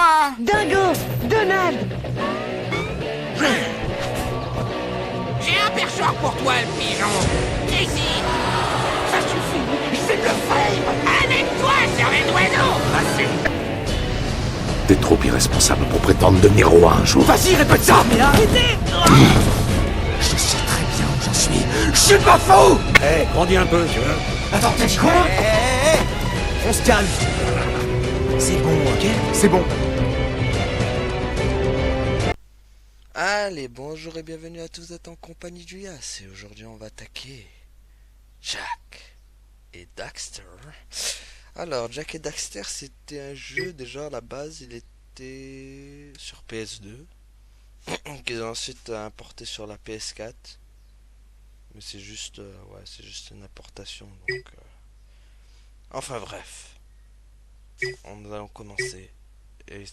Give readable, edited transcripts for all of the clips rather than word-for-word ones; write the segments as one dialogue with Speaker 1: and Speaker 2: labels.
Speaker 1: pas.
Speaker 2: Dingo! Donald!
Speaker 1: J'ai un perchoir pour toi, le pigeon. Ici. Ça suffit. C'est le frame. Avec toi, cervelle d'oiseau. Assez.
Speaker 3: T'es trop irresponsable pour prétendre devenir roi un jour.
Speaker 1: Vas-y, répète ça.
Speaker 2: Mais arrêtez!
Speaker 3: Je sais très bien où j'en suis. Je suis pas fou.
Speaker 4: Hé, grandis un peu, tu vois.
Speaker 3: Attends, t'as dit quoi?
Speaker 2: On se calme. C'est bon, ok?
Speaker 3: C'est bon.
Speaker 5: Allez, bonjour et bienvenue à tous, vous êtes en compagnie du Yas. Et aujourd'hui on va attaquer Jack et Daxter. Alors, Jack et Daxter, c'était un jeu, déjà à la base, il était sur PS2. Qu'ils ont ensuite importé sur la PS4. Mais c'est juste, c'est juste une importation. Donc, enfin bref, nous allons commencer. Et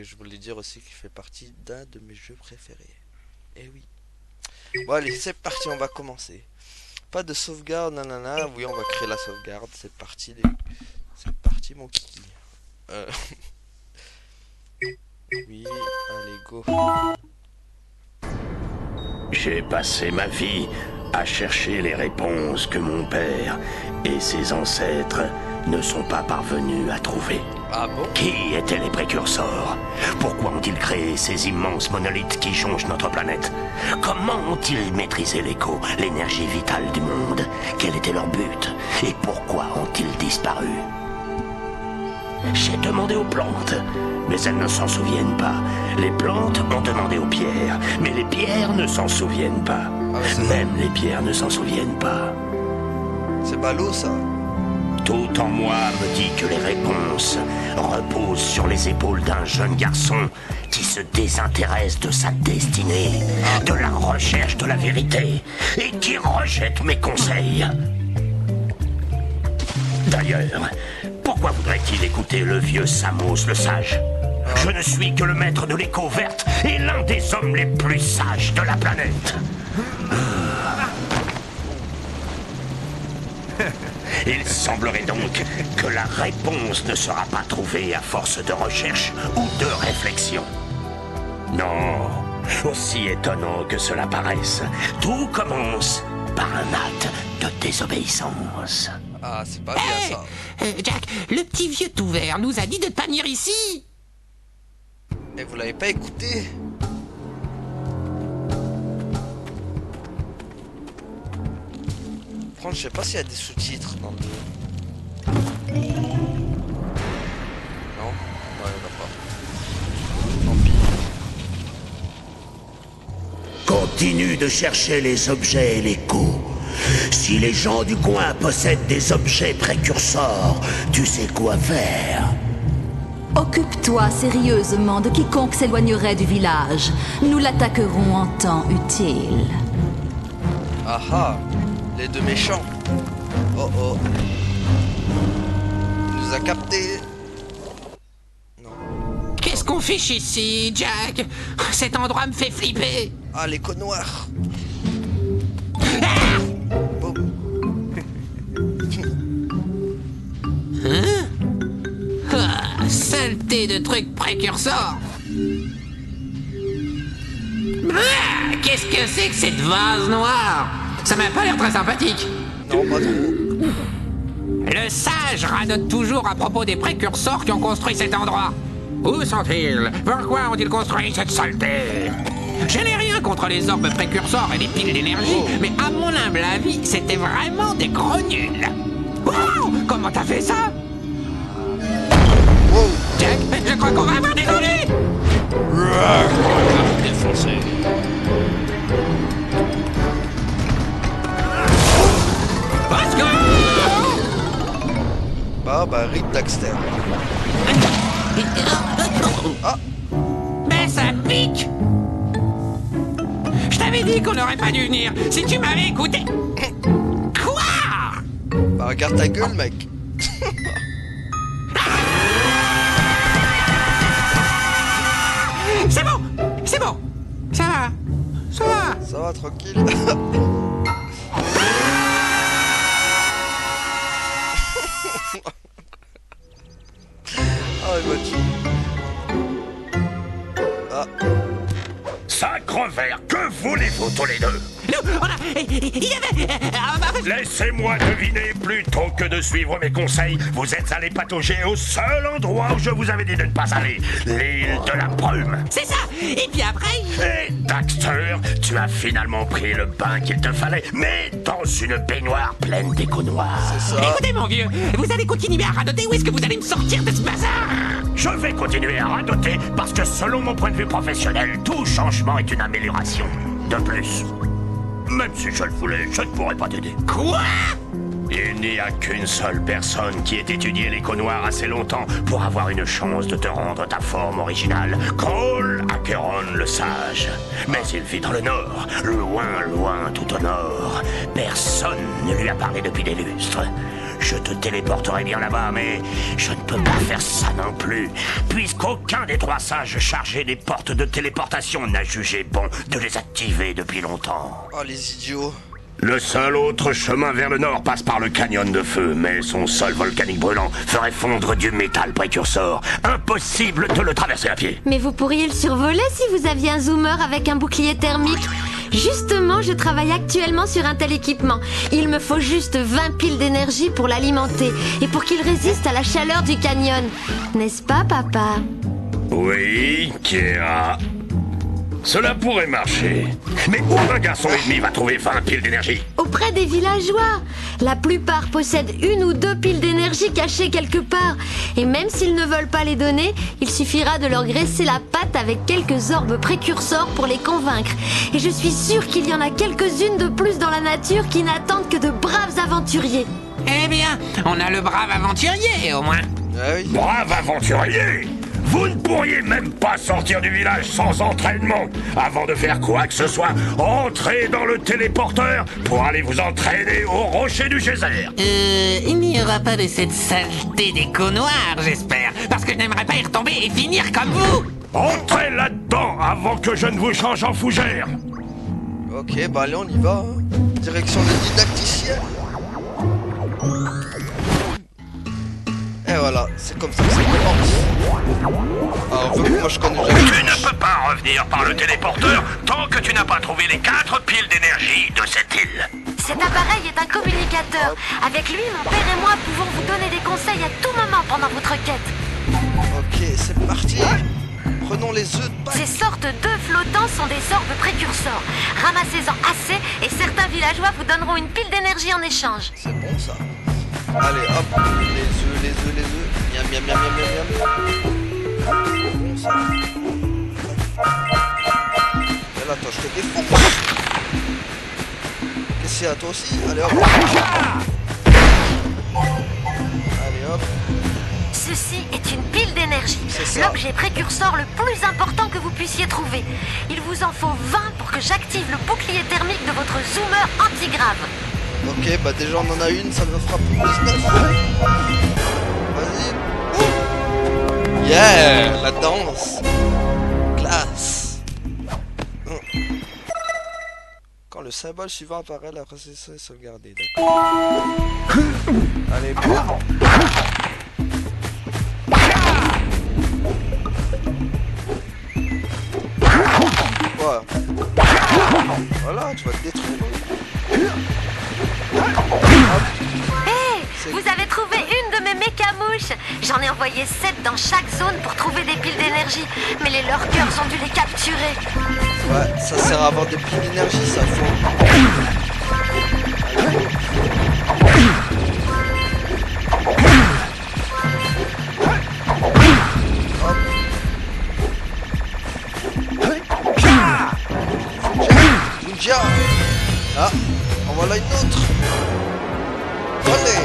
Speaker 5: je voulais dire aussi qu'il fait partie d'un de mes jeux préférés. Eh oui. Bon allez, c'est parti, on va commencer. Pas de sauvegarde, nanana. Oui, on va créer la sauvegarde. C'est parti, c'est parti, mon kiki. Oui, allez, go.
Speaker 6: J'ai passé ma vie à chercher les réponses que mon père et ses ancêtres ne sont pas parvenus à trouver.
Speaker 5: Ah bon?
Speaker 6: Qui étaient les précurseurs? Pourquoi ont-ils créé ces immenses monolithes qui changent notre planète? Comment ont-ils maîtrisé l'écho, l'énergie vitale du monde? Quel était leur but? Et pourquoi ont-ils disparu? J'ai demandé aux plantes, mais elles ne s'en souviennent pas. Les plantes ont demandé aux pierres, mais les pierres ne s'en souviennent pas. Même les pierres ne s'en souviennent pas.
Speaker 5: C'est ballot ça.
Speaker 6: Tout en moi me dit que les réponses reposent sur les épaules d'un jeune garçon qui se désintéresse de sa destinée, de la recherche de la vérité, et qui rejette mes conseils. D'ailleurs, pourquoi voudrait-il écouter le vieux Samos le sage? Je ne suis que le maître de l'écho verte et l'un des hommes les plus sages de la planète. Il semblerait donc que la réponse ne sera pas trouvée à force de recherche ou de réflexion. Non, aussi étonnant que cela paraisse, tout commence par un acte de désobéissance.
Speaker 5: Ah, c'est pas bien ça.
Speaker 1: Jack, le petit vieux tout vert nous a dit de ne pas venir ici.
Speaker 5: Et vous l'avez pas écouté? Par contre, je sais pas s'il y a des sous-titres dans le... Non? Ouais, il y en a pas. Tant pis.
Speaker 6: Continue de chercher les objets et l'écho. Si les gens du coin possèdent des objets précurseurs, tu sais quoi faire.
Speaker 7: Occupe-toi sérieusement de quiconque s'éloignerait du village. Nous l'attaquerons en temps utile.
Speaker 5: Ah ah, les deux méchants. Oh oh. Il nous a capté. Non.
Speaker 1: Qu'est-ce qu'on fiche ici, Jack? Cet endroit me fait flipper.
Speaker 5: Ah, l'écho noir. Boum.
Speaker 1: Ah, saleté de trucs précurseurs. Ah, qu'est-ce que c'est que cette vase noire? Ça m'a pas l'air très sympathique.
Speaker 5: Non, pas trop.
Speaker 1: Le sage radote toujours à propos des précurseurs qui ont construit cet endroit. Où sont-ils? Pourquoi ont-ils construit cette saleté? Je n'ai rien contre les orbes précurseurs et les piles d'énergie, mais à mon humble avis, c'était vraiment des gros nuls. Wow! Comment t'as fait ça?
Speaker 5: Wow.
Speaker 1: Jack, je crois qu'on va avoir des ennuis!
Speaker 5: Défoncé.
Speaker 1: Au secours!
Speaker 5: Bah, Rip Daxter. Ah.
Speaker 1: Mais ça pique! Je t'avais dit qu'on n'aurait pas dû venir, si tu m'avais écouté. Quoi?
Speaker 5: Bah, regarde ta gueule, mec.
Speaker 1: C'est bon! C'est bon! Ça va! Ça va!
Speaker 5: Ça va, tranquille. Oh, il m'a tué.
Speaker 6: Sacre vert, que voulez-vous tous les deux?
Speaker 1: Nous, on a... Il y avait...
Speaker 6: Laissez-moi deviner, plutôt que de suivre mes conseils, vous êtes allé patauger au seul endroit où je vous avais dit de ne pas aller, l'île de la brume.
Speaker 1: C'est ça. Et puis après...
Speaker 6: Et Daxter, tu as finalement pris le bain qu'il te fallait, mais dans une baignoire pleine d'échos noirs.
Speaker 5: C'est ça.
Speaker 1: Écoutez mon vieux, vous allez continuer à radoter ou est-ce que vous allez me sortir de ce bazar?
Speaker 6: Je vais continuer à radoter parce que selon mon point de vue professionnel, tout changement est une amélioration. De plus, même si je le voulais, je ne pourrais pas t'aider.
Speaker 1: Quoi?
Speaker 6: Il n'y a qu'une seule personne qui ait étudié l'écho noir assez longtemps pour avoir une chance de te rendre ta forme originale. Cole Acheron le sage. Mais il vit dans le nord, loin, loin, tout au nord. Personne ne lui a parlé depuis des lustres. Je te téléporterai bien là-bas, mais je ne peux pas faire ça non plus, puisqu'aucun des 3 sages chargés des portes de téléportation n'a jugé bon de les activer depuis longtemps.
Speaker 5: Oh, les idiots.
Speaker 6: Le seul autre chemin vers le nord passe par le canyon de feu, mais son sol volcanique brûlant ferait fondre du métal précurseur. Impossible de le traverser à pied.
Speaker 4: Mais vous pourriez le survoler si vous aviez un zoomer avec un bouclier thermique. Justement, je travaille actuellement sur un tel équipement. Il me faut juste 20 piles d'énergie pour l'alimenter et pour qu'il résiste à la chaleur du canyon. N'est-ce pas, papa?
Speaker 6: Oui, Kira. Cela pourrait marcher. Mais où un garçon et demi va trouver 20 piles d'énergie?
Speaker 4: Auprès des villageois. La plupart possèdent 1 ou 2 piles d'énergie cachées quelque part. Et même s'ils ne veulent pas les donner, il suffira de leur graisser la patte avec quelques orbes précurseurs pour les convaincre. Et je suis sûre qu'il y en a quelques-unes de plus dans la nature qui n'attendent que de braves aventuriers.
Speaker 1: Eh bien, on a le brave aventurier, au moins.
Speaker 5: Ah oui.
Speaker 6: Brave aventurier! Vous ne pourriez même pas sortir du village sans entraînement. Avant de faire quoi que ce soit, entrez dans le téléporteur pour aller vous entraîner au rocher du geyser.
Speaker 1: Il n'y aura pas de cette saleté d'écho noir, j'espère. Parce que je n'aimerais pas y retomber et finir comme vous.
Speaker 6: Entrez là-dedans avant que je ne vous change en fougère.
Speaker 5: Ok, bah allez, on y va. Hein. Direction le didacticien. Et voilà, c'est comme ça que ça commence. Alors, vu que moi je connais déjà.
Speaker 6: Tu ne peux pas revenir par le téléporteur tant que tu n'as pas trouvé les 4 piles d'énergie de cette île.
Speaker 4: Cet appareil est un communicateur. Avec lui, mon père et moi pouvons vous donner des conseils à tout moment pendant votre quête.
Speaker 5: Ok, c'est parti. Prenons les œufs de Pâques.
Speaker 4: Ces sortes d'œufs flottants sont des orbes précurseurs. Ramassez-en assez et certains villageois vous donneront une pile d'énergie en échange.
Speaker 5: C'est bon ça. Allez, hop, les œufs. Miam, miam, miam, miam, miam. C'est bon ça. Et là, attends, je te défonce. Qu'est-ce qu'il y a, toi aussi? Allez, hop. Allez, hop.
Speaker 4: Ceci est une pile d'énergie.
Speaker 5: C'est ça.
Speaker 4: L'objet précurseur le plus important que vous puissiez trouver. Il vous en faut 20 pour que j'active le bouclier thermique de votre zoomer antigrave.
Speaker 5: Ok, bah déjà on en a une, ça me fera plus 19. Vas-y. Ouh. Yeah, la danse. Classe. Quand le symbole suivant apparaît, la procession est sauvegardée, d'accord. Allez, boum. Voilà. Voilà, tu vas te détruire.
Speaker 4: Hé, vous avez trouvé une de mes mécamouches. J'en ai envoyé 7 dans chaque zone pour trouver des piles d'énergie. Mais les lurkers ont dû les capturer.
Speaker 5: Ouais, ça sert à avoir des piles d'énergie, ça faut. Ninja. Ah, en voilà une autre. Allez.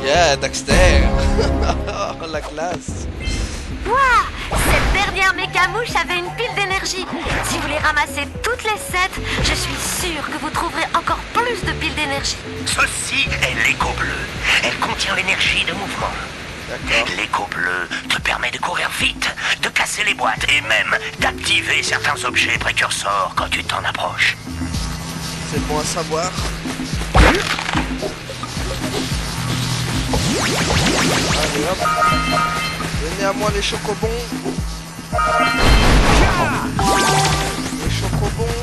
Speaker 5: Yeah, Daxter. La classe.
Speaker 4: Waouh, cette dernière mécamouche avait une pile d'énergie. Si vous les ramassez toutes les 7, je suis sûre que vous trouverez encore plus de piles d'énergie.
Speaker 6: Ceci est l'écho bleu. Elle contient l'énergie de mouvement.
Speaker 5: D'accord.
Speaker 6: L'écho bleu te permet de courir vite, de casser les boîtes et même d'activer certains objets précurseurs quand tu t'en approches.
Speaker 5: C'est bon à savoir. Allez hop. Donnez à moi les chocobons. Les chocobons.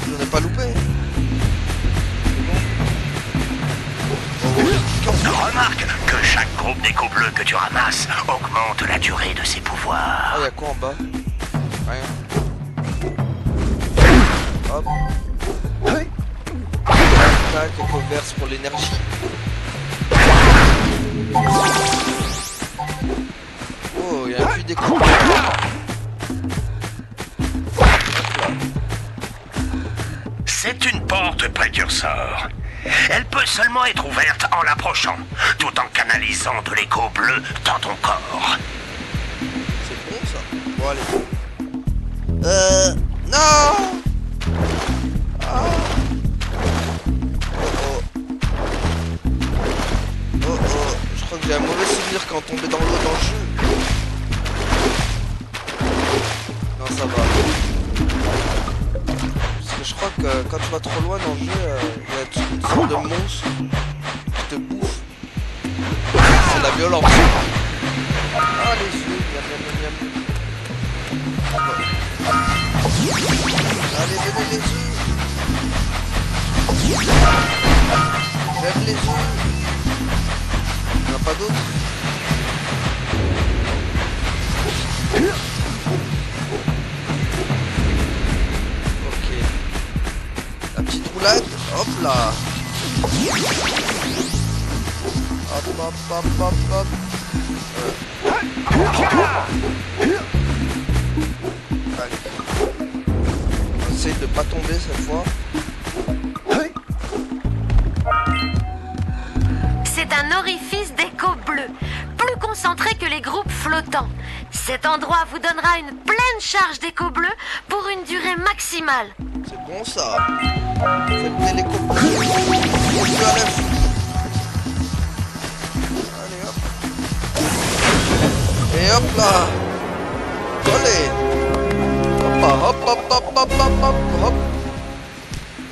Speaker 5: Je n'ai pas loupé.
Speaker 6: Remarque que chaque groupe d'échos bleus que tu ramasses augmente la durée de ses pouvoirs.
Speaker 5: Ah, y'a quoi en bas? Rien. Hop. Tac, écho verse pour l'énergie. Oh, y'a un puits d'écho.
Speaker 6: C'est une porte précurseur. Elle peut seulement être ouverte en l'approchant, tout en canalisant de l'écho bleu dans ton corps.
Speaker 5: C'est bon ça. Bon allez. Non. Ah. Oh. Je crois que j'ai un mauvais souvenir quand tomber dans l'eau dans le jeu. Non, ça va. Parce que je crois que quand tu vas trop loin dans le jeu, il y a une sorte de monstre qui te bouffe. C'est la violence. Ah, les yeux, miam. Allez, venez les yeux. J'aime les yeux. Il n'y en a pas d'autres. Ok. La petite roulade. Hop là. Hop. Allez. On essaye de pas tomber cette fois.
Speaker 4: C'est un orifice d'écho bleu, plus concentré que les groupes flottants. Cet endroit vous donnera une pleine charge d'écho bleu pour une durée maximale.
Speaker 5: C'est bon ça. Faites l'écho bleu. Allez hop. Et hop là. Allez. Hop.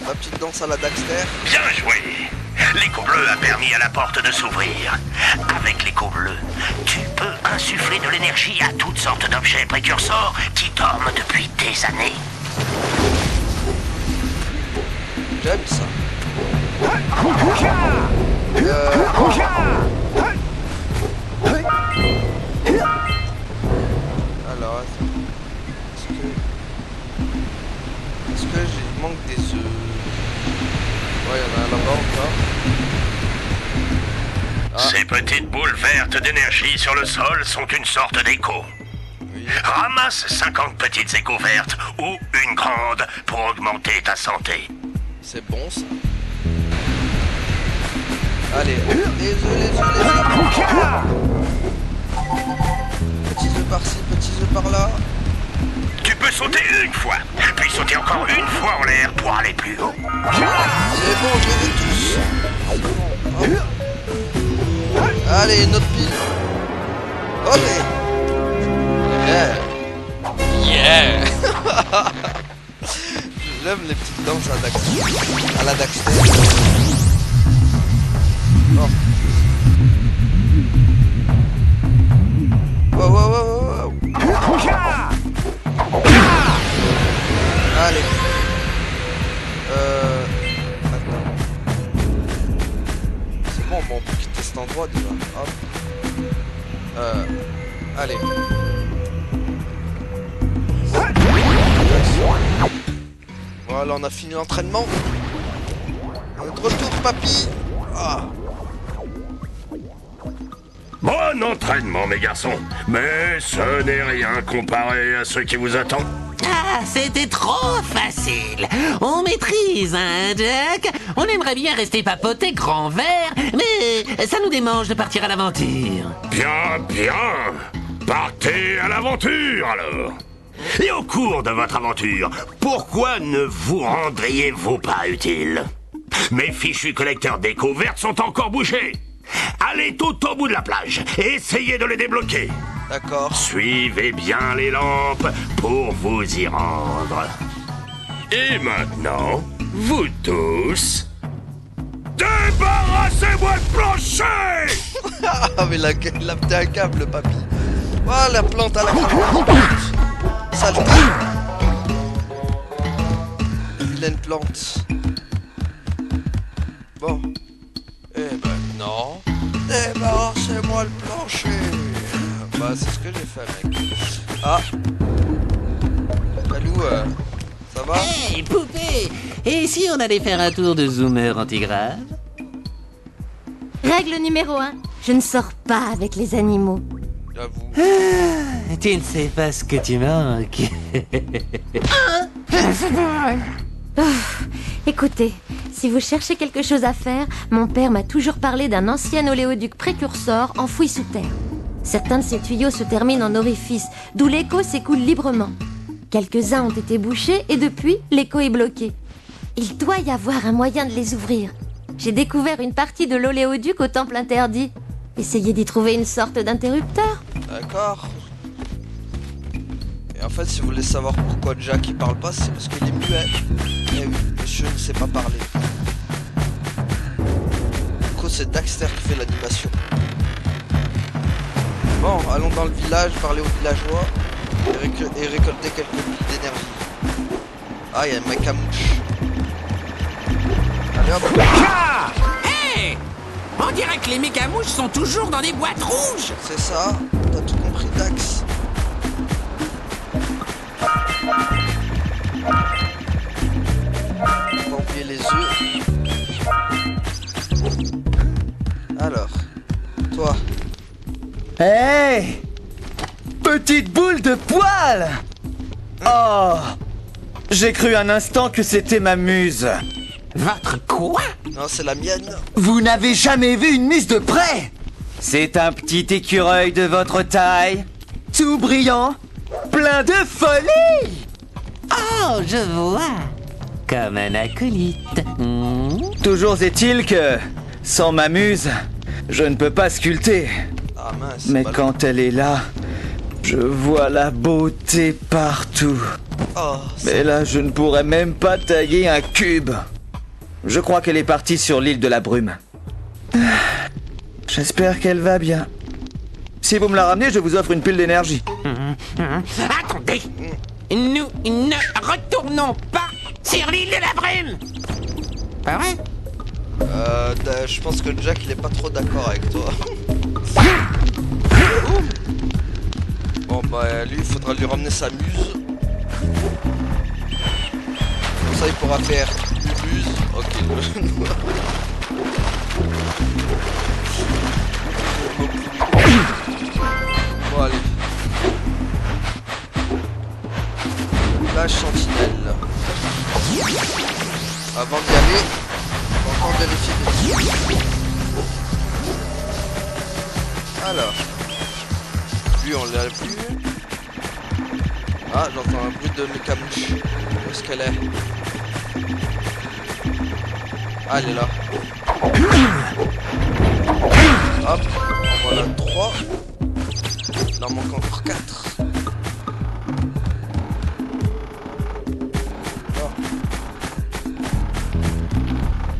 Speaker 5: La petite danse à la Daxter.
Speaker 6: Bien joué! L'écho bleu a permis à la porte de s'ouvrir. Avec l'écho bleu, tu peux insuffler de l'énergie à toutes sortes d'objets précurseurs qui dorment depuis des années.
Speaker 5: J'aime ça. Alors, attends. Est-ce que j'ai manque des œufs? Ouais, il y en a un là-bas encore. Ah.
Speaker 6: Ces petites boules vertes d'énergie sur le sol sont une sorte d'écho.
Speaker 5: Oui.
Speaker 6: Ramasse 50 petites échos vertes ou une grande pour augmenter ta santé.
Speaker 5: C'est bon ça. Allez, les œufs. Petits œufs par-ci, petits œufs par-là.
Speaker 6: Tu peux sauter une fois, puis sauter encore une fois en l'air pour aller plus haut.
Speaker 5: C'est bon, je les ai tous. Bon, allez, une autre pile. Allez. Yeah. J'aime les petites danses à la Daxter. Oh. Wow. Allez. Attends. C'est bon, on peut quitter cet endroit déjà. Hop. Allez. Voilà, on a fini l'entraînement. On est de retour, papy. Ah.
Speaker 6: Bon entraînement, mes garçons. Mais ce n'est rien comparé à ce qui vous attend.
Speaker 1: Ah, c'était trop facile. On maîtrise, hein, Jack? On aimerait bien rester papoter grand verre, mais ça nous démange de partir à l'aventure.
Speaker 6: Bien. Partez à l'aventure, alors. Et au cours de votre aventure, pourquoi ne vous rendriez-vous pas utile? Mes fichus collecteurs d'échos vertes sont encore bouchés. Allez tout au bout de la plage et essayez de les débloquer.
Speaker 5: D'accord.
Speaker 6: Suivez bien les lampes pour vous y rendre. Et maintenant, vous tous, débarrassez-moi le plancher!
Speaker 5: Ah, mais il a pété un câble, papy. Oh, la plante à la crème. Saleté. Vilaine plante. Bon. Eh ben non. Débarrassez-moi le plancher. Bah c'est ce que j'ai fait mec. Ah. Balou, ça va?
Speaker 8: Hey, poupée! Et si on allait faire un tour de zoomer antigrave?
Speaker 4: Règle numéro 1. Je ne sors pas avec les animaux.
Speaker 5: J'avoue.
Speaker 8: Tu ne sais pas ce que tu manques.
Speaker 4: Écoutez, si vous cherchez quelque chose à faire, mon père m'a toujours parlé d'un ancien oléoduc précurseur enfoui sous terre. Certains de ces tuyaux se terminent en orifice, d'où l'écho s'écoule librement. Quelques-uns ont été bouchés et depuis, l'écho est bloqué. Il doit y avoir un moyen de les ouvrir. J'ai découvert une partie de l'oléoduc au temple interdit. Essayez d'y trouver une sorte d'interrupteur.
Speaker 5: D'accord. Et en fait, si vous voulez savoir pourquoi Jack il parle pas, c'est parce qu'il est muet. Eh oui, monsieur ne sait pas parler. Du coup, c'est Daxter qui fait l'animation. Bon, allons dans le village, parler aux villageois et récolter quelques billes d'énergie. Ah, il y a un mec à mouche. Allez hop.
Speaker 1: Hé! On dirait que les mécamouches sont toujours dans des boîtes rouges.
Speaker 5: C'est ça, t'as tout compris Dax. Pas oublier les œufs. Alors, toi.
Speaker 2: Hey! Petite boule de poil! Oh! J'ai cru un instant que c'était ma muse.
Speaker 1: Votre quoi?
Speaker 5: Non, c'est la mienne.
Speaker 2: Vous n'avez jamais vu une muse de près? C'est un petit écureuil de votre taille, tout brillant, plein de folie!
Speaker 8: Oh, je vois. Comme un acolyte.
Speaker 2: Toujours est-il que, sans ma muse, je ne peux pas sculpter.
Speaker 5: Ah mince.
Speaker 2: Mais
Speaker 5: bah,
Speaker 2: quand elle est là, je vois la beauté partout.
Speaker 5: Oh,
Speaker 2: Mais là, je ne pourrais même pas tailler un cube. Je crois qu'elle est partie sur l'île de la brume. J'espère qu'elle va bien. Si vous me la ramenez, je vous offre une pile d'énergie.
Speaker 1: Attendez! Nous ne retournons pas sur l'île de la brume! Pas vrai?
Speaker 5: je pense que Jack il est pas trop d'accord avec toi. Bon bah lui il faudra lui ramener sa muse. Comme ça il pourra faire une muse. Ok. Bon allez. Plage sentinelle. Avant d'y aller, on va encore vérifier des trucs. Alors, lui on l'a vu. Ah, j'entends un bruit de mécamouche. Où est-ce qu'elle est? Ah, elle est là. Hop, en voilà 3. Il en manque encore 4.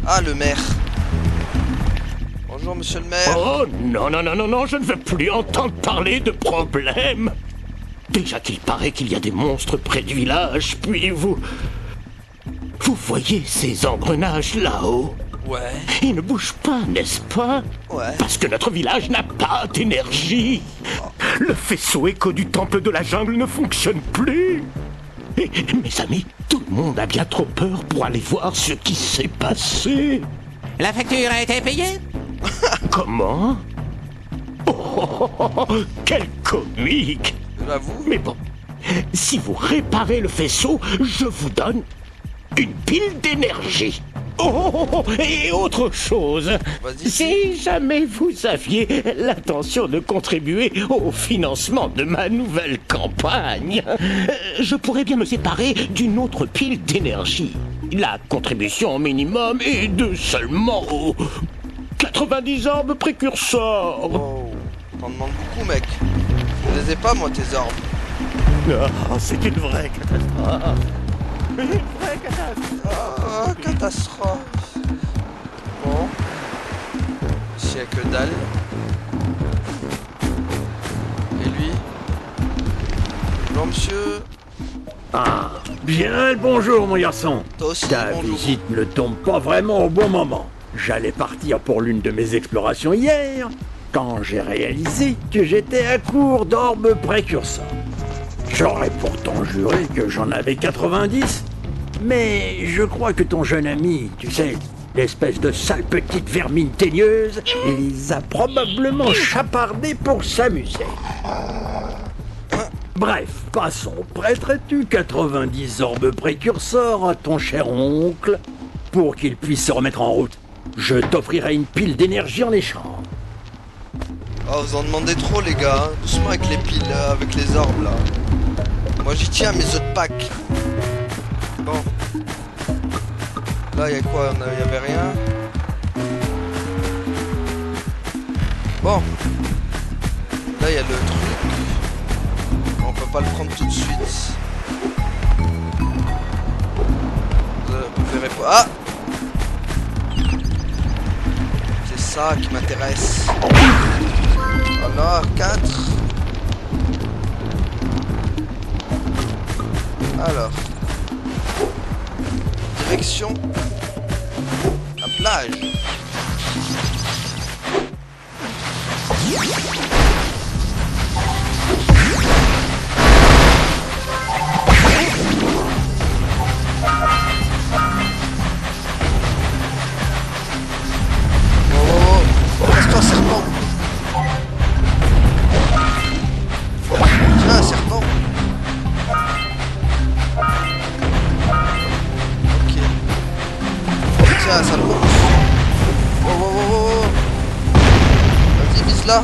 Speaker 5: Ah, le maire. Bonjour, monsieur le maire.
Speaker 6: Oh non, non, non, non, non, je ne veux plus entendre parler de problème. Déjà qu'il paraît qu'il y a des monstres près du village, puis vous... Vous voyez ces engrenages là-haut?
Speaker 5: Ouais,
Speaker 6: Ils ne bougent pas, n'est-ce pas?
Speaker 5: ouais.
Speaker 6: Parce que notre village n'a pas d'énergie. Le faisceau écho du temple de la jungle ne fonctionne plus. Et, mes amis, tout le monde a bien trop peur pour aller voir ce qui s'est passé.
Speaker 1: La facture a été payée?
Speaker 6: Comment? Oh, quel comique!
Speaker 5: J'avoue.
Speaker 6: Mais bon, si vous réparez le faisceau, je vous donne une pile d'énergie. Oh, et autre chose,
Speaker 5: Vas-y.
Speaker 6: si jamais vous aviez l'intention de contribuer au financement de ma nouvelle campagne, je pourrais bien me séparer d'une autre pile d'énergie. La contribution minimum est de seulement 90 orbes précurseurs.
Speaker 5: Oh, t'en demandes beaucoup, mec. Je les ai pas, moi, tes orbes.
Speaker 6: Ah, c'est une vraie catastrophe. Une vraie catastrophe.
Speaker 5: Oh, catastrophe. Bon. Ici, il n'y a que dalle. Et lui? Bonjour monsieur.
Speaker 3: Ah, bien le bonjour mon garçon.
Speaker 5: Toi aussi,
Speaker 3: Ta
Speaker 5: bonjour.
Speaker 3: visite ne tombe pas vraiment au bon moment. J'allais partir pour l'une de mes explorations hier, quand j'ai réalisé que j'étais à court d'orbes précurseurs. J'aurais pourtant juré que j'en avais 90, mais je crois que ton jeune ami, tu sais, l'espèce de sale petite vermine teigneuse, les a probablement chapardés pour s'amuser. Bref, passons. Prêterais-tu 90 orbes précurseurs à ton cher oncle pour qu'il puisse se remettre en route? Je t'offrirai une pile d'énergie en échange.
Speaker 5: Oh, vous en demandez trop, les gars. Hein. Doucement avec les piles, avec les orbes, là. Moi, j'y tiens à mes œufs de Pâques. Bon. Là, il y a quoi? Il y avait rien. Bon. Là, il y a le truc. On peut pas le prendre tout de suite. Vous verrez pas. Ah! C'est ça qui m'intéresse. Voilà, 4. Alors. Direction. La plage. Reste-toi, serpent. Tiens, un serpent. Ok. Tiens, ça le monte. Oh. Vas-y, vise là.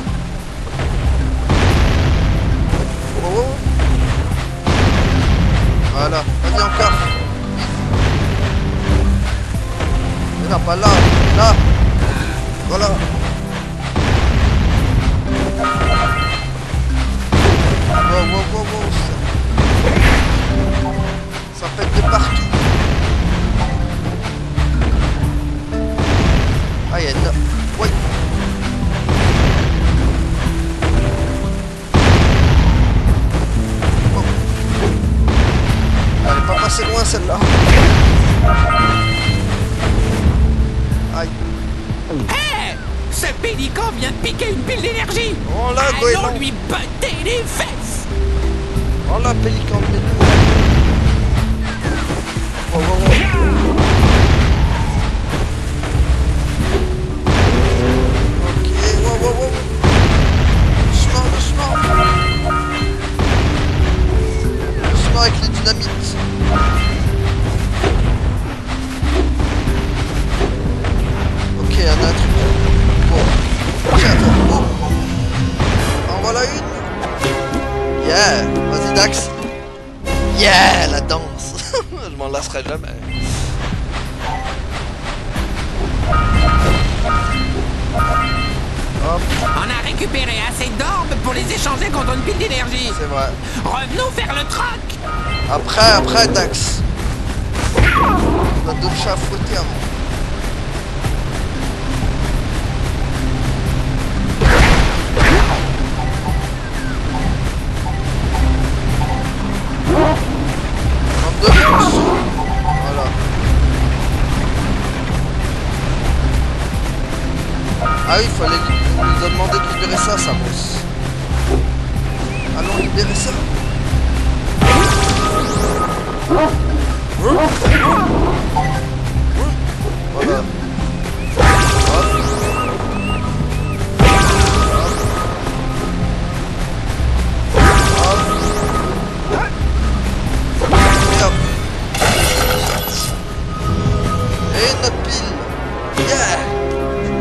Speaker 5: Oh. Voilà, vas-y encore. Mais non, pas là. Là. Voilà. Wow. Ça pète de partout. Ah, il y a une... Ouais. Oh. Elle est pas passée loin, celle-là. Aïe.
Speaker 1: Hé! Ce pélican vient de piquer une pile d'énergie!
Speaker 5: Oh là,
Speaker 1: Allons
Speaker 5: goéland.
Speaker 1: lui botter les fesses!
Speaker 5: Oh là, pélican de nous. Oh. Ok, wow. Doucement. Doucement avec les dynamites. Ok, il y en a un truc. Bon. Tiens, toi. Oh. En voilà une. Yeah. Vas-y, Dax. Yeah, la danse. Je m'en lasserai jamais. Hop,
Speaker 1: On a récupéré assez d'orbes pour les échanger contre une pile d'énergie.
Speaker 5: c'est vrai.
Speaker 1: Revenons faire le troc.
Speaker 5: Après, Dax. On a deux chats à fouetter avant. En deux morceaux. Voilà. Ah oui, il fallait nous a demandé de libérer ça, Samos. Allons libérer ça. Voilà. Et hop. Et notre pile. Yeah.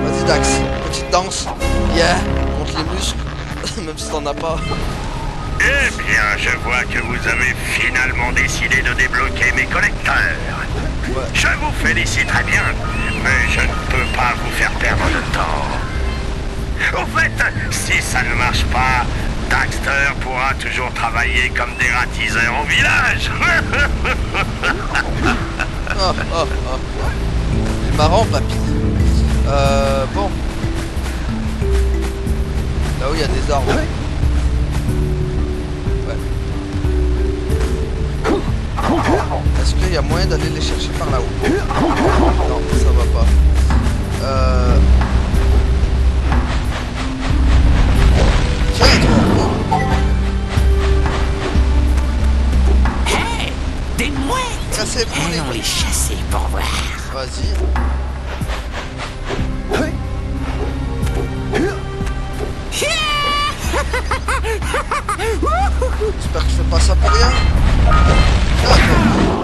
Speaker 5: Vas-y Dax, petite danse. Yeah. Monte les muscles. Même si t'en as pas.
Speaker 6: Eh bien, je vois que vous avez finalement décidé de débloquer mes collecteurs.
Speaker 5: Ouais.
Speaker 6: Je vous félicite très bien, mais je ne peux pas vous faire perdre de temps. Au fait, si ça ne marche pas, Daxter pourra toujours travailler comme dératiseur en village.
Speaker 5: Il est marrant, papy. Bon. Là où il y a des arbres. Ouais. y a moyen d'aller les chercher par là-haut. Non, ça va pas. Tiens, toi.
Speaker 1: Hey, des mouettes!
Speaker 5: Cassez-vous les
Speaker 1: Allons les chasser pour voir.
Speaker 5: Vas-y. J'espère que je fais pas ça pour rien. Tiens, toi.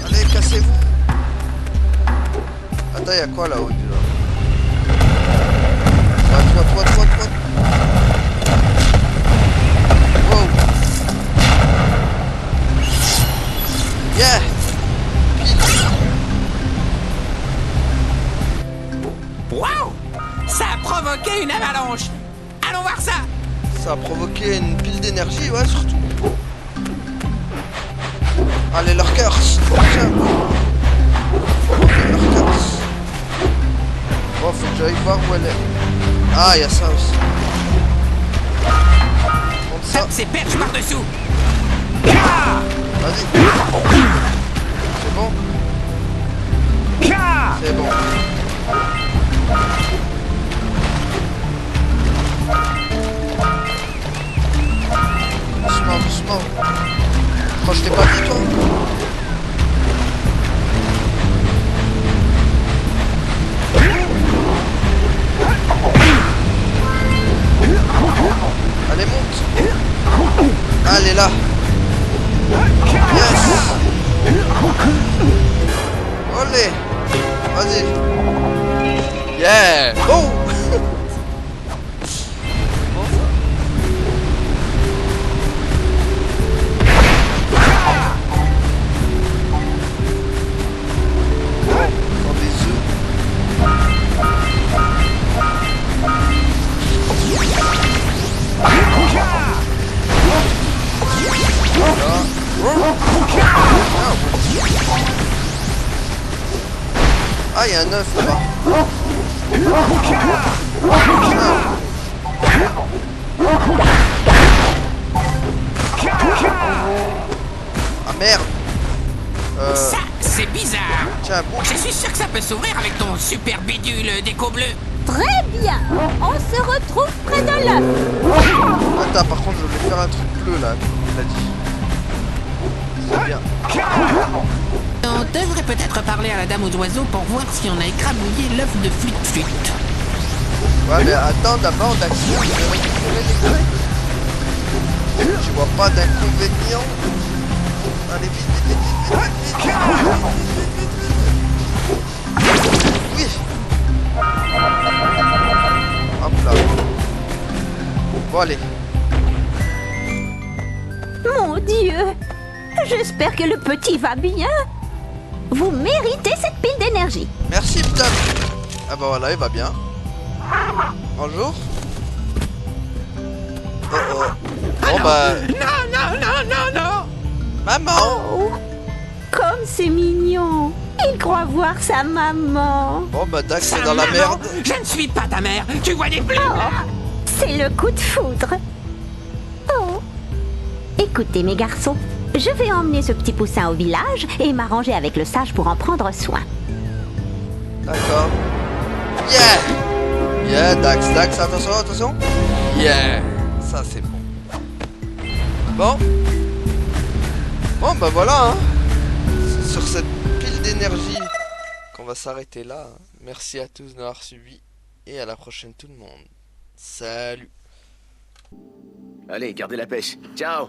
Speaker 5: Allez, cassez-vous. Attends, y'a quoi là-haut déjà? Toi. Wow. Yeah.
Speaker 1: Waouh! Ça a provoqué une avalanche! Allons voir ça!
Speaker 5: Ça a provoqué une pile d'énergie, ouais, surtout. Allez, leur curse. Tiens. Leur curse. Bon, faut que j'aille voir où elle est. Ah, il y a ça aussi. Monte ça.
Speaker 1: Tape ses perches par-dessous!
Speaker 5: Vas-y. C'est bon? C'est bon. Doucement. Moi, je t'ai pas dit, toi. Allez, monte. Allez, là. Yes. Allez. Vas-y. Yeah. Oh. Ah, il y a un œuf là-bas. Ah merde.
Speaker 1: Ça, c'est bizarre!
Speaker 5: Tiens, bon.
Speaker 1: Je suis sûr que ça peut s'ouvrir avec ton super bidule déco bleu.
Speaker 9: Très bien. On se retrouve près de l'œuf.
Speaker 5: Attends, par contre, je vais faire un truc bleu là, comme il a dit. C'est bien.
Speaker 8: On devrait peut-être parler à la dame aux oiseaux pour voir si on a écrabouillé l'œuf de flûte.
Speaker 5: Ouais, mais attends, d'abord, Daxter, je vais récupérer les trucs. Je vois pas d'inconvénient. Allez, vite. Oui. Hop là. Bon, allez.
Speaker 9: Mon Dieu. J'espère que le petit va bien. Vous méritez cette pile d'énergie.
Speaker 5: Merci, putain. Ah bah voilà, il va bien. Bonjour. Oh. Bon bah...
Speaker 1: Non!
Speaker 5: Maman.
Speaker 9: Oh, comme c'est mignon. Il croit voir sa maman.
Speaker 5: Bon bah Dax, c'est
Speaker 1: Sa
Speaker 5: dans la
Speaker 1: maman,
Speaker 5: merde.
Speaker 1: Je ne suis pas ta mère! Tu vois des plumes là?
Speaker 9: C'est le coup de foudre. Oh. Écoutez mes garçons, je vais emmener ce petit poussin au village et m'arranger avec le sage pour en prendre soin.
Speaker 5: D'accord. Yeah, Dax, attention. Yeah. Ça c'est bon. Bon bah voilà, hein. C'est sur cette pile d'énergie qu'on va s'arrêter là. Merci à tous d'avoir suivi et à la prochaine tout le monde. Salut.
Speaker 2: Allez, gardez la pêche. Ciao.